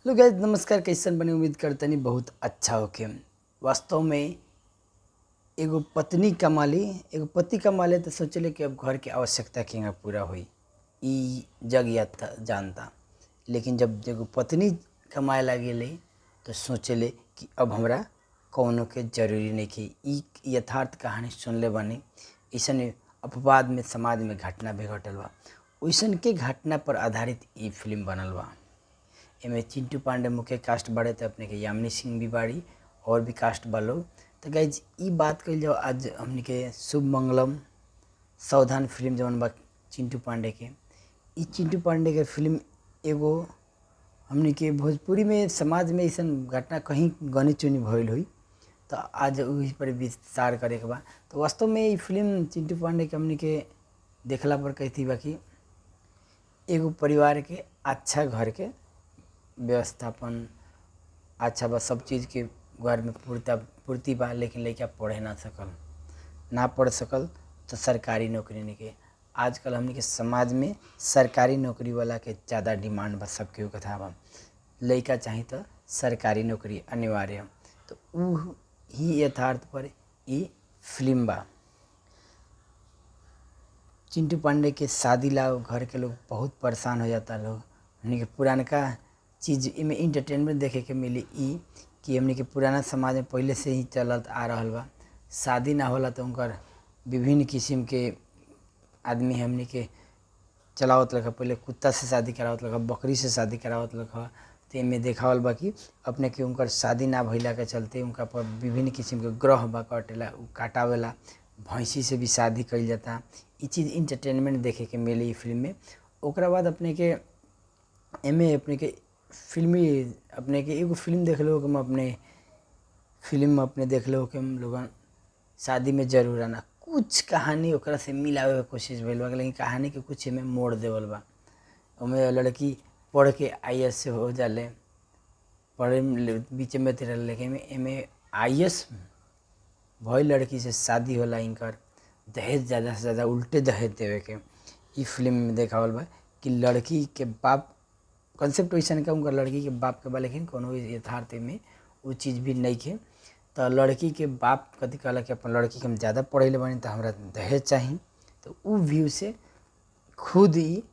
Hello guys, नमस्कार। कैसन बने? उम्मीद करतनी बहुत अच्छा होके। वास्तव में एगो पत्नी कमाली, एगो पति कमाले तो सोचले कि अब घर के आवश्यकता केंगा पूरा होई, ई जग जानता। लेकिन जब एगो पत्नी कमाए लागेले तो सोचले कि अब हमरा कौनो के जरूरी नहीं कि ई यथार्थ कहानी सुनले बानी। ऐसन अपवाद में समाज में घटना भी घटल बा, वैसन के घटना पर आधारित ई फिल्म बनल बा। एमे चिंटू पांडे मुख्य कास्ट बाड़े तो अपने के यामिनी सिंह भी बाड़ी और भी कास्ट बा लोग। तो गाइज ई बात कइल जाओ आज हमने के शुभ मंगलम सावधान फिल्म जवन बा चिंटू पांडे के। ई चिंटू पांडे के फिल्म एगो हमने के भोजपुरी में समाज में ऐसा घटना कहीं गनी चुनी भइल हुई, तो आज वही पर विस्तार करे के बा। तो वास्तव में ई फिल्म चिंटू पांडे के हमने के देखला पर कहती बा कि एगो परिवार के अच्छा घर के व्यवस्थापन अच्छा बा, सब चीज़ के घर में पूर्ति बा, लेकिन लड़का पढ़े ना पढ़ सकल तो सरकारी नौकरी नहीं के। आजकल हमने के समाज में सरकारी नौकरी वाला के ज़्यादा डिमांड बा, सबके कथा बा लड़का चाही तो सरकारी नौकरी अनिवार्य। तो ऊ ही यथार्थ पर ई फिल्म बा। चिंटू पांडे के शादी ला घर के लोग बहुत परेशान हो जाता लोग। हमने के पुरानका चीज़ इमें इंटरटेनमेंट देखे के मिली ई कि हमने के पुराना समाज में पहले से ही चलत आ रहल बा। शादी ना होला तो उनकर विभिन्न किस्म के आदमी हमने के चलावत रखा। पहले कुत्ता से शादी करावत रखा, बकरी से शादी करावत रखा। तो इनमें देखावल बा कि अपने के उनकर शादी ना भइला के चलते उनका पर विभिन्न किस्म के ग्रह बा कटेला, उ काटावेला। भैंसी से भी शादी कइल जाता। ई चीज़ इंटरटेनमेंट देखे के मिली ई फिल्म में। ओकरा बाद अपने के एमे अपने के फिल्मी अपने के एगो फिल्म देख लो कि हम अपने फिल्म में अपने देख लो कि हम लोगन शादी में जरूर आना कुछ कहानी ओकरा से मिलावे के कोशिश भइल बा, लेकिन कहानी के कुछ एमे मोड़ देवल बा। ओमे लड़की पढ़ के IAS से हो जाले, पढ़े बीच में तेरा, लेकिन एमे IAS भई लड़की से शादी होला, इनकर दहेज ज़्यादा से ज़्यादा उल्टे दहेज देवे के ई फिल्म में देखावल बा कि लड़की के बाप कंसेप्ट वैसन का उनका लड़की के बाप के बा, लेकिन कोनो यथार्थ में वो चीज़ भी नहीं के। तो लड़की के बाप कथी कहला कि अपन लड़की के हम ज़्यादा पढ़ैले बानी तो हमरा दहेज चाही। तो उ व्यू से खुद ही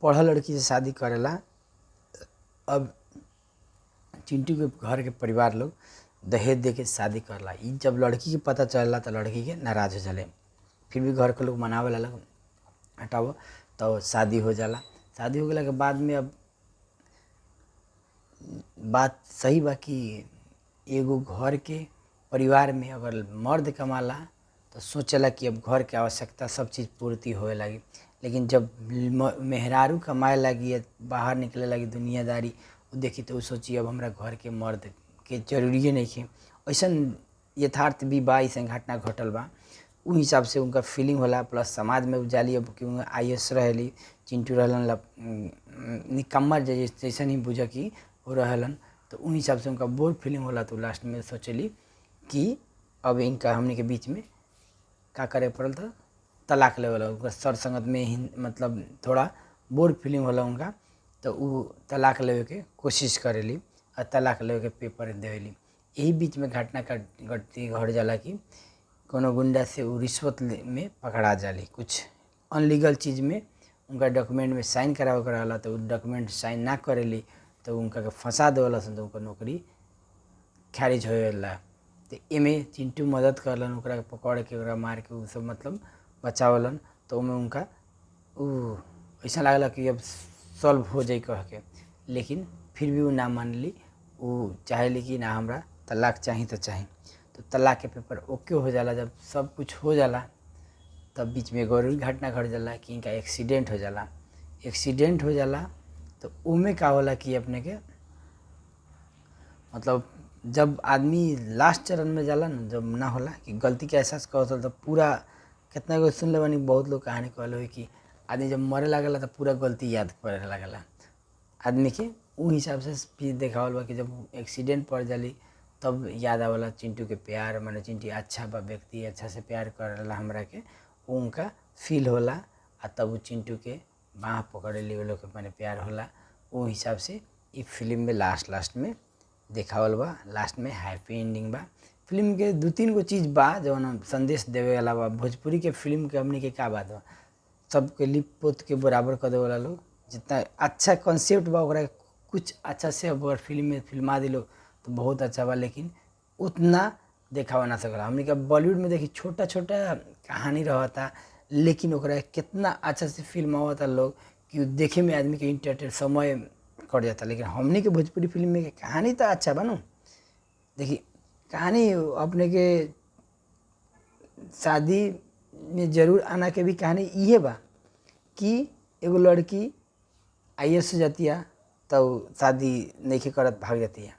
पढ़ल लड़की से शादी करेला। अब चिंटू के घर के परिवार लोग दहेज दे के शादी करला। ई जब लड़की के पता चलला तो लड़की के नाराज हो जाले, फिर भी घर के लोग मनावे ला हटाओ। तो शादी हो जाला। शादी हो गला के बाद में अब बात सही बा कि एगो घर के परिवार में अगर मर्द कमाला तो सोचला कि अब घर के आवश्यकता सब चीज़ पूर्ति होए लगी। लेकिन जब मेहरारू कमाए लगी, बाहर निकले लगी दुनियादारी, वो देखी तो सोची अब हमरा घर के मर्द के जरूरी नहीं है। ऐसन यथार्थ भी बा, ऐसा घटना घटल बा। उ हिसाब से उनका फीलिंग होला। प्लस समाज में उजाली अब कि IAS रहेली, चिंटू रहलन निकम्मा जैसन ही बुझ कि हो रहलन। तो उन हिसाब से उनका बोर फीलिंग होला। तो लास्ट में सोचली कि अब इनका हमने के बीच में का करे पड़ल था, तलाक लेवल उनका सर संगत में ही, मतलब थोड़ा बोर फीलिंग होला उनका। तो वो तलाक लेवे के कोशिश करेली और तलाक लेवे के पेपर देवेली। यही बीच में घटना घट जाला कि कोनो गुंडा से वो रिश्वत में पकड़ा जाली, कुछ अनलीगल चीज़ में उनका डॉक्यूमेंट में साइन करावे के रहला। तो डॉक्यूमेंट साइन ना करेली तो उनका के फंसा देवला, तो उनका नौकरी खारिज होएला। तो एमे चिंटू मदद करलन, ओकरा के पकड़ के ओकरा मार के उ सब मतलब बचावलन। तो उनमें उनका ऐसा लागला कि अब सॉल्व हो जाई कह के, लेकिन फिर भी वो ना मानली। वो चाहेली कि ना हमरा तलाक चाही तो चाही। तो तलाक के पेपर ओके हो जाला। जब सब कुछ हो जाला तब बीच में एगो और घटना घट जाला कि इनका एक्सीडेंट हो जाला। तो उमें का होला कि अपने के मतलब जब आदमी लास्ट चरण में जाला ना, जब ना होला कि गलती के एहसास करता, तो पूरा कितना को सुन ले बानी, बहुत लोग कहानी कहले हो कि आदमी जब मरे लागला तो पूरा गलती याद करे लागला आदमी के। उ हिसाब से फिर देखावल बा कि जब एक्सीडेंट पड़ जाली तब याद आवेला चिंटू के प्यार, माने चिंटू अच्छा बा, व्यक्ति अच्छा से प्यार करेला हमरा के, उनका फील होला। आ तब वो चिंटू के बाँह पकड़ेली, वो लोग के माने प्यार होला। वो हिसाब से इ फिल्म में लास्ट में देखावल बा, लास्ट में हैप्पी एंडिंग बा। फिल्म के 2-3 गो चीज़ बा जौन हम संदेश देवे वाला बा। भोजपुरी के फिल्म के हमनी के का बात बा, सबके लिप पोत के बराबर कर देवे वाला लोग। जितना अच्छा कॉन्सेप्ट बा ओकरा कुछ अच्छा से अगर फिल्म में फिल्मा दी लोग तो बहुत अच्छा बा, लेकिन उतना देखावा ना सकला। हमनी के बॉलीवुड में देखी छोटा छोटा कहानी रहता, लेकिन ओकरा कितना अच्छा से फिल्म आवता लोग कि देखे में आदमी के इंटरटेन समय कट जाता। लेकिन हमनी के भोजपुरी फिल्म में कहानी तो अच्छा बा नु। देखी कहानी अपने के शादी में जरूर आना के भी कहानी इहे बा कि एगो लड़की IAS हो जाती है तो शादी नहीं करत भाग जाती है।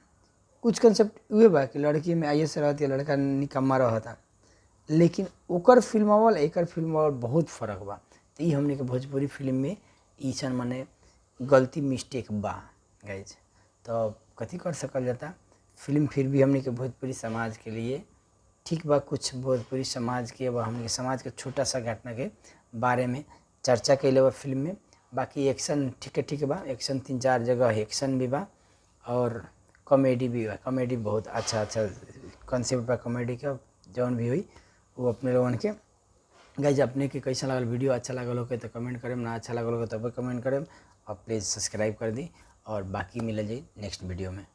कुछ कंसेप्ट उहे बा कि लड़की में IAS रहती है, लड़का निकम्मा रहता, लेकिन ओकर फिल्मावल एकर फिल्मावल बहुत फ़र्क बा। तो ये हमने के भोजपुरी फिल्म में ईसन मने गलती मिस्टेक बा गाइज। तो कथी कर सकल जाता, फिल्म फिर भी हमने के भोजपुरी समाज के लिए ठीक बा। कुछ भोजपुरी समाज के बा, हमने के समाज के छोटा सा घटना के बारे में चर्चा कैले बा फिल्म में। बाकी एक्शन ठीक बा, एक्शन 3-4 जगह एक्शन भी बा और कॉमेडी भी बा। कॉमेडी बहुत अच्छा कंसेप्ट बा कॉमेडी का, जौन भी हुई वो अपने लोगन के गाइज अपने के कैसा लागल वीडियो। अच्छा लागल हो तो कमेंट करें, ना अच्छा लागल हो तब कमेंट करें और प्लीज़ सब्सक्राइब कर दी। और बाकी मिल जाए नेक्स्ट वीडियो में।